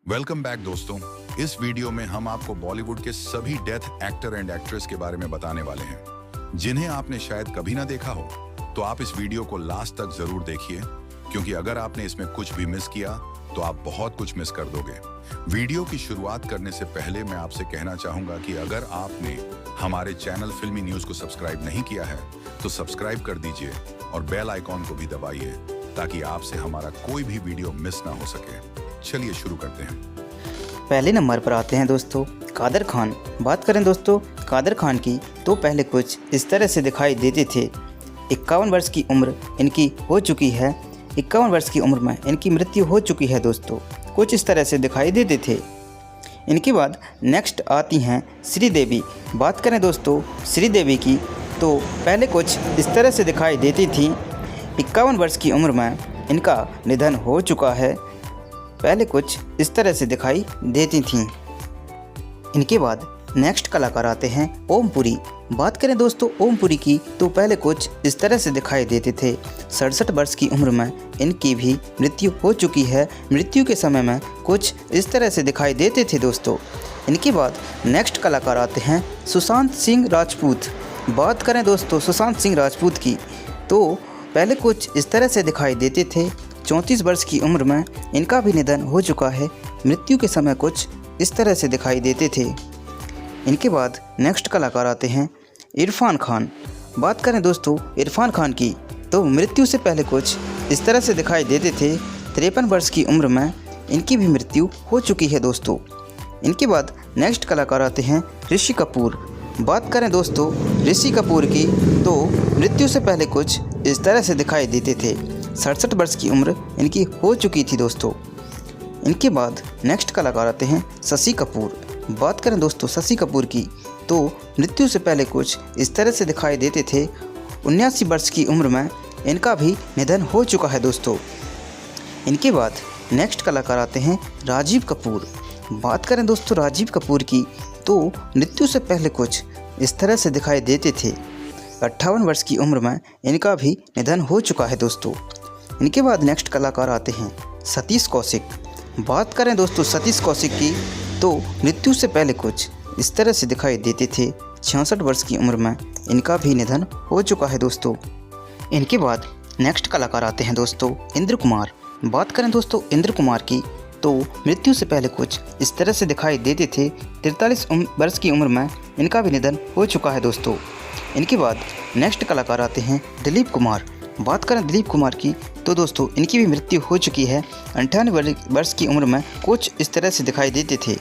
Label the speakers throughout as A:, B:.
A: Welcome back दोस्तों। इस video में हम आपको बॉलीवुड के सभी डेथ एक्टर एंड एक्ट्रेस के बारे में बताने वाले हैं जिन्हें आपने शायद कभी ना देखा हो। तो आप इस वीडियो को लास्ट तक जरूर देखिए, क्योंकि अगर आपने इसमें कुछ भी मिस किया तो आप बहुत कुछ मिस कर दोगे। वीडियो की शुरुआत करने से पहले मैं आपसे कहना चाहूंगा कि अगर आपने हमारे चैनल फिल्मी न्यूज को सब्सक्राइब नहीं किया है तो सब्सक्राइब कर दीजिए और बेल आइकॉन को भी दबाइए ताकि आपसे हमारा कोई भी वीडियो मिस ना हो सके। चलिए शुरू करते हैं।
B: पहले नंबर पर आते हैं दोस्तों कादर खान। बात करें दोस्तों कादर खान की तो पहले कुछ इस तरह से दिखाई देते थे। 51 वर्ष की उम्र इनकी हो चुकी है। 51 वर्ष की उम्र में इनकी मृत्यु हो चुकी है दोस्तों। कुछ इस तरह से दिखाई देते थे। इनके बाद नेक्स्ट आती हैं श्रीदेवी। बात करें दोस्तों श्रीदेवी की तो पहले कुछ इस तरह से दिखाई देती थी। 51 वर्ष की उम्र में इनका निधन हो चुका है। पहले कुछ इस तरह से दिखाई देती थीं। इनके बाद नेक्स्ट कलाकार आते हैं ओम पुरी। बात करें दोस्तों ओम पुरी की तो पहले कुछ इस तरह से दिखाई देते थे। 67 वर्ष की उम्र में इनकी भी मृत्यु हो चुकी है। मृत्यु के समय में कुछ इस तरह से दिखाई देते थे दोस्तों। इनके बाद नेक्स्ट कलाकार आते हैं सुशांत सिंह राजपूत। बात करें दोस्तों सुशांत सिंह राजपूत की तो पहले कुछ इस तरह से दिखाई देते थे। 34 वर्ष की उम्र में इनका भी निधन हो चुका है। मृत्यु के समय कुछ इस तरह से दिखाई देते थे। इनके बाद नेक्स्ट कलाकार आते हैं इरफान खान। बात करें दोस्तों इरफान खान की तो मृत्यु से पहले कुछ इस तरह से दिखाई देते थे। 53 वर्ष की उम्र में इनकी भी मृत्यु हो चुकी है दोस्तों। इनके बाद नेक्स्ट कलाकार आते हैं ऋषि कपूर। बात करें दोस्तों ऋषि कपूर की तो मृत्यु से पहले कुछ इस तरह से दिखाई देते थे। 67 वर्ष की उम्र इनकी हो चुकी थी दोस्तों। इनके बाद नेक्स्ट कलाकार आते हैं शशि कपूर। बात करें दोस्तों शशि कपूर की तो मृत्यु से पहले कुछ इस तरह से दिखाई देते थे। 79 वर्ष की उम्र में इनका भी निधन हो चुका है दोस्तों। इनके बाद नेक्स्ट कलाकार आते हैं राजीव कपूर। बात करें दोस्तों राजीव कपूर की तो मृत्यु से पहले कुछ इस तरह से दिखाई देते थे। 58 वर्ष की उम्र में इनका भी निधन हो चुका है दोस्तों। इनके बाद नेक्स्ट कलाकार आते हैं सतीश कौशिक। बात करें दोस्तों सतीश कौशिक की तो मृत्यु से पहले कुछ इस तरह से दिखाई देते थे। 66 वर्ष की उम्र में इनका भी निधन हो चुका है दोस्तों। इनके बाद नेक्स्ट कलाकार आते हैं दोस्तों इंद्र कुमार। बात करें दोस्तों इंद्र कुमार की तो मृत्यु से पहले कुछ इस तरह से दिखाई देते थे। 43 वर्ष की उम्र में इनका भी निधन हो चुका है दोस्तों। इनके बाद नेक्स्ट कलाकार आते हैं दिलीप कुमार। बात करें दिलीप कुमार की तो दोस्तों इनकी भी मृत्यु हो चुकी है। 58 वर्ष की उम्र में कुछ इस तरह से दिखाई देते थे।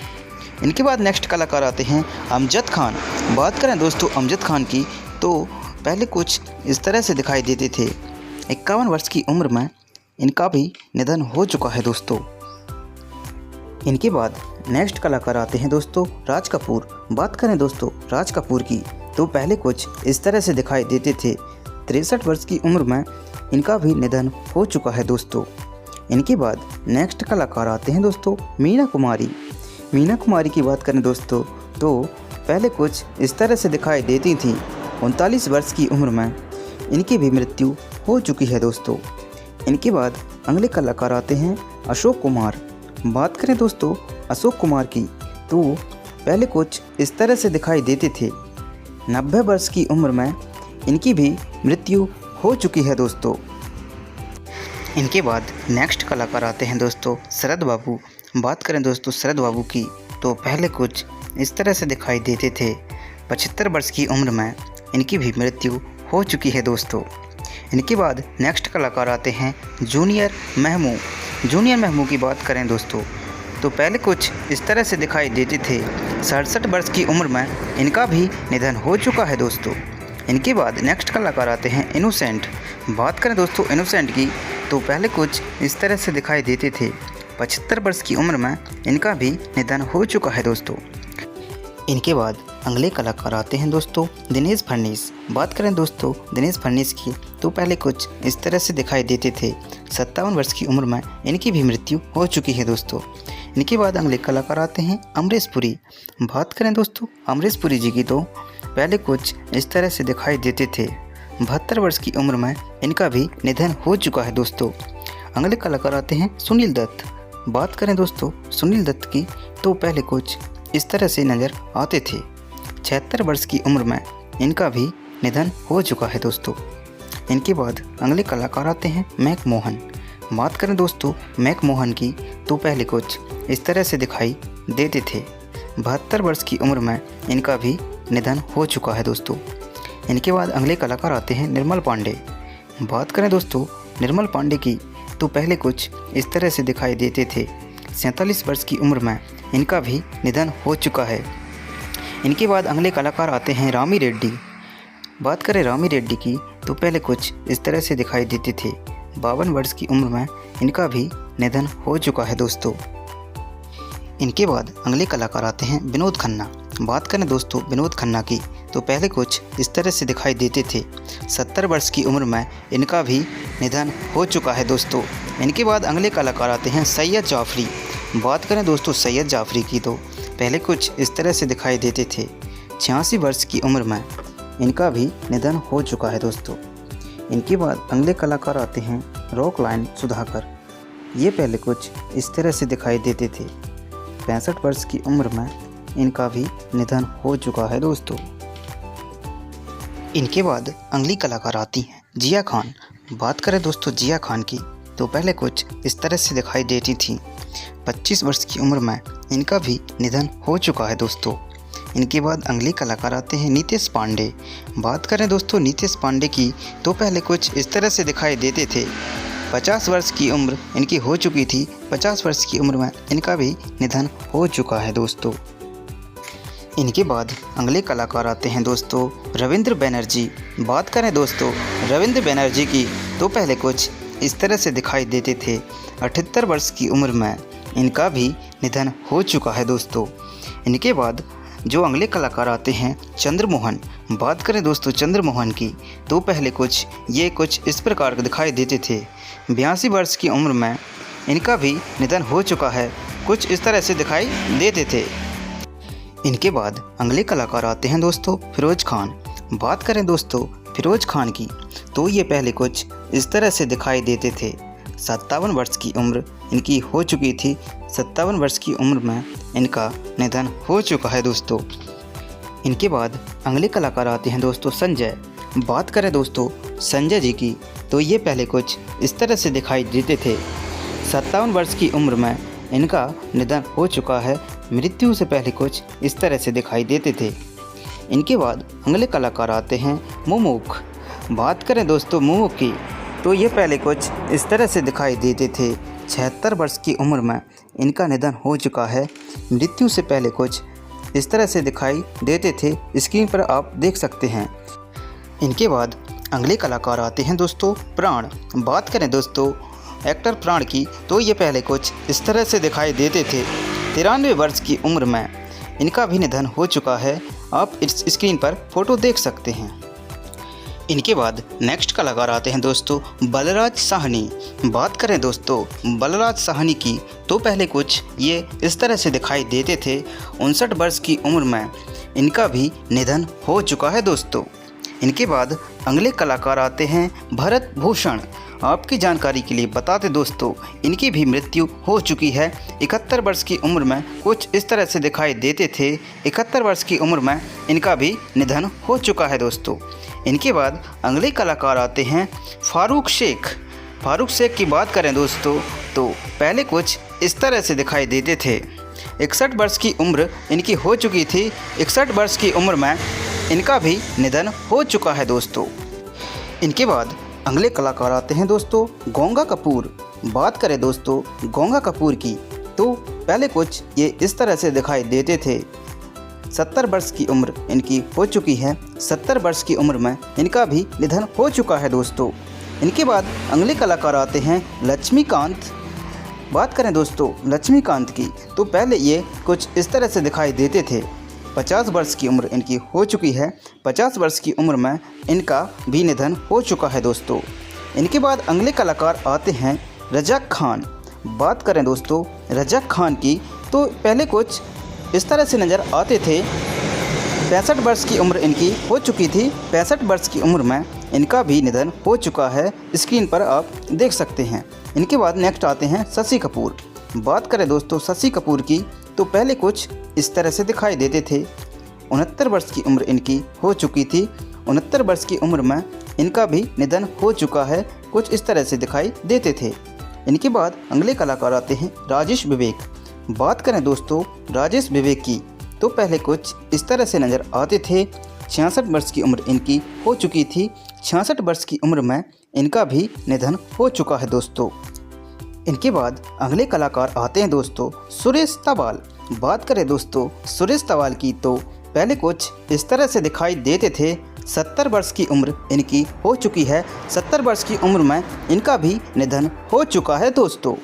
B: इनके बाद नेक्स्ट कलाकार आते हैं अमजद खान। बात करें दोस्तों अमजद खान की तो पहले कुछ इस तरह से दिखाई देते थे। 51 वर्ष की उम्र में इनका भी निधन हो चुका है दोस्तों। इनके बाद नेक्स्ट कलाकार आते हैं दोस्तों राज कपूर। बात करें दोस्तों राज कपूर की तो पहले कुछ इस तरह से दिखाई देते थे। 63 वर्ष की उम्र में इनका भी निधन हो चुका है दोस्तों। इनके बाद नेक्स्ट कलाकार आते हैं दोस्तों मीना कुमारी। मीना कुमारी की बात करें दोस्तों तो पहले कुछ इस तरह से दिखाई देती थी। 39 वर्ष की उम्र में इनकी भी मृत्यु हो चुकी है दोस्तों। इनके बाद अगले कलाकार आते हैं अशोक कुमार। बात करें दोस्तों अशोक कुमार की तो पहले कुछ इस तरह से दिखाई देते थे। 90 वर्ष की उम्र में इनकी भी मृत्यु हो चुकी है दोस्तों। इनके बाद नेक्स्ट कलाकार आते हैं दोस्तों शरद बाबू। बात करें दोस्तों शरद बाबू की तो पहले कुछ इस तरह से दिखाई देते थे। 75 वर्ष की उम्र में इनकी भी मृत्यु हो चुकी है दोस्तों। इनके बाद नेक्स्ट कलाकार आते हैं जूनियर महमू। जूनियर महमू की बात करें दोस्तों तो पहले कुछ इस तरह से दिखाई देते थे। 67 वर्ष की उम्र में इनका भी निधन हो चुका है दोस्तों। इनके बाद नेक्स्ट कलाकार आते हैं इनोसेंट। बात करें दोस्तों इनोसेंट की तो पहले कुछ इस तरह से दिखाई देते थे। 75 वर्ष की उम्र में इनका भी निधन हो चुका है दोस्तों। इनके बाद अगले कलाकार आते हैं दोस्तों दिनेश फडणवीस। बात करें दोस्तों दिनेश फडणवीस की तो पहले कुछ इस तरह से दिखाई देते थे। 57 वर्ष की उम्र में इनकी भी मृत्यु हो चुकी है दोस्तों। इनके बाद अगले कलाकार आते हैं अमरीश पुरी। बात करें दोस्तों अमरीश पुरी जी की तो पहले कुछ इस तरह से दिखाई देते थे। 72 वर्ष की उम्र में इनका भी निधन हो चुका है दोस्तों। अगले कलाकार आते हैं सुनील दत्त। बात करें दोस्तों सुनील दत्त की तो पहले कुछ इस तरह से नज़र आते थे। 76 वर्ष की उम्र में इनका भी निधन हो चुका है दोस्तों। इनके बाद अगले कलाकार आते हैं मैक मोहन। बात करें दोस्तों मैक मोहन की तो पहले कुछ इस तरह से दिखाई देते थे। 72 वर्ष की उम्र में इनका भी निधन हो चुका है दोस्तों। इनके बाद अगले कलाकार आते हैं निर्मल पांडे। बात करें दोस्तों निर्मल पांडे की तो पहले कुछ इस तरह से दिखाई देते थे। 47 वर्ष की उम्र में इनका भी निधन हो चुका है। इनके बाद अगले कलाकार आते हैं रामी रेड्डी। बात करें रामी रेड्डी की तो पहले कुछ इस तरह से दिखाई देते थे। 52 वर्ष की उम्र में इनका भी निधन हो चुका है दोस्तों। इनके बाद अगले कलाकार आते हैं विनोद खन्ना। बात करें दोस्तों विनोद खन्ना की तो पहले कुछ इस तरह से दिखाई देते थे। 70 वर्ष की उम्र में इनका भी निधन हो चुका है दोस्तों। इनके बाद अगले कलाकार आते हैं सैयद जाफरी। बात करें दोस्तों सैयद जाफरी की तो पहले कुछ इस तरह से दिखाई देते थे। 86 वर्ष की उम्र में इनका भी निधन हो चुका है दोस्तों। इनके बाद अगले कलाकार आते हैं रॉक लाइन सुधाकर। ये पहले कुछ इस तरह से दिखाई देते थे। 65 वर्ष की उम्र में इनका भी निधन हो चुका है दोस्तों। इनके बाद अगली कलाकार आती हैं जिया खान। बात करें दोस्तों जिया खान की तो पहले कुछ इस तरह से दिखाई देती थी। 25 वर्ष की उम्र में इनका भी निधन हो चुका है दोस्तों। इनके बाद अगले कलाकार आते हैं नीतेश पांडे। बात करें दोस्तों नीतेश पांडे की तो पहले कुछ इस तरह से दिखाई देते थे। 50 वर्ष की उम्र इनकी हो चुकी थी। 50 वर्ष की उम्र में इनका भी निधन हो चुका है दोस्तों। इनके बाद अगले कलाकार आते हैं दोस्तों रविंद्र बनर्जी। बात करें दोस्तों रविंद्र बनर्जी की तो पहले कुछ इस तरह से दिखाई देते थे। 78 वर्ष की उम्र में इनका भी निधन हो चुका है दोस्तों। इनके बाद जो अगले कलाकार आते हैं चंद्रमोहन। बात करें दोस्तों चंद्रमोहन की तो पहले कुछ इस प्रकार दिखाई देते थे। 82 वर्ष की उम्र में इनका भी निधन हो चुका है। कुछ इस तरह से दिखाई देते थे। इनके बाद अगले कलाकार आते हैं दोस्तों फिरोज खान। बात करें दोस्तों फिरोज खान की तो ये पहले कुछ इस तरह से दिखाई देते थे। 57 वर्ष की उम्र इनकी हो चुकी थी। 57 वर्ष की उम्र में इनका निधन हो चुका है दोस्तों। इनके बाद अगले कलाकार आते हैं दोस्तों संजय। बात करें दोस्तों संजय जी की तो ये पहले कुछ इस तरह से दिखाई देते थे। 57 वर्ष की उम्र में इनका निधन हो चुका है। मृत्यु से पहले कुछ इस तरह से दिखाई देते थे। इनके बाद अगले कलाकार आते हैं मोमोक। बात करें दोस्तों मोमोक की तो ये पहले कुछ इस तरह से दिखाई देते थे। 76 वर्ष की उम्र में इनका निधन हो चुका है। मृत्यु से पहले कुछ इस तरह से दिखाई देते थे। स्क्रीन पर आप देख सकते हैं। इनके बाद अगले कलाकार आते हैं दोस्तों प्राण। बात करें दोस्तों एक्टर प्राण की तो ये पहले कुछ इस तरह से दिखाई देते थे। 93 वर्ष की उम्र में इनका भी निधन हो चुका है। आप इस स्क्रीन पर फोटो देख सकते हैं। इनके बाद नेक्स्ट कलाकार आते हैं दोस्तों बलराज साहनी। बात करें दोस्तों बलराज साहनी की तो पहले कुछ ये इस तरह से दिखाई देते थे। 59 वर्ष की उम्र में इनका भी निधन हो चुका है दोस्तों। इनके बाद अगले कलाकार आते हैं भरत भूषण। आपकी जानकारी के लिए बता दें दोस्तों इनकी भी मृत्यु हो चुकी है। 71 वर्ष की उम्र में कुछ इस तरह से दिखाई देते थे। 71 वर्ष की उम्र में इनका भी निधन हो चुका है दोस्तों। इनके बाद अगले कलाकार आते हैं फारूक शेख। फारूक शेख की बात करें दोस्तों तो पहले कुछ इस तरह से दिखाई देते थे। 61 वर्ष की उम्र इनकी हो चुकी थी। 61 वर्ष की उम्र में इनका भी निधन हो चुका है दोस्तों। इनके बाद अगले कलाकार आते हैं दोस्तों गंगा कपूर। बात करें दोस्तों गंगा कपूर की तो पहले कुछ ये इस तरह से दिखाई देते थे। 70 वर्ष की उम्र इनकी हो चुकी है। 70 वर्ष की उम्र में इनका भी निधन हो चुका है दोस्तों। इनके बाद अगले कलाकार आते हैं लक्ष्मीकांत। बात करें दोस्तों लक्ष्मीकांत की तो पहले ये कुछ इस तरह से दिखाई देते थे। 50 वर्ष की उम्र इनकी हो चुकी है। 50 वर्ष की उम्र में इनका भी निधन हो चुका है दोस्तों। इनके बाद अगले कलाकार आते हैं रज़ाक खान। बात करें दोस्तों रज़ाक खान की तो पहले कुछ इस तरह से नज़र आते थे। 65 वर्ष की उम्र इनकी हो चुकी थी। 65 वर्ष की उम्र में इनका भी निधन हो चुका है। स्क्रीन पर आप देख सकते हैं। इनके बाद नेक्स्ट आते हैं शशि कपूर। बात करें दोस्तों शशि कपूर की तो पहले कुछ इस तरह से दिखाई देते थे। 69 वर्ष की उम्र इनकी हो चुकी थी। 69 वर्ष की उम्र में इनका भी निधन हो चुका है, कुछ इस तरह से दिखाई देते थे। इनके बाद अगले कलाकार आते हैं राजेश विवेक। बात करें दोस्तों राजेश विवेक की तो पहले कुछ इस तरह से नज़र आते थे। 66 वर्ष की उम्र इनकी हो चुकी थी। 66 वर्ष की उम्र में इनका भी निधन हो चुका है दोस्तों। इनके बाद अगले कलाकार आते हैं दोस्तों सुरेश तवाल। बात करें दोस्तों सुरेश तवाल की तो पहले कुछ इस तरह से दिखाई देते थे। 70 वर्ष की उम्र इनकी हो चुकी है। 70 वर्ष की उम्र में इनका भी निधन हो चुका है दोस्तों।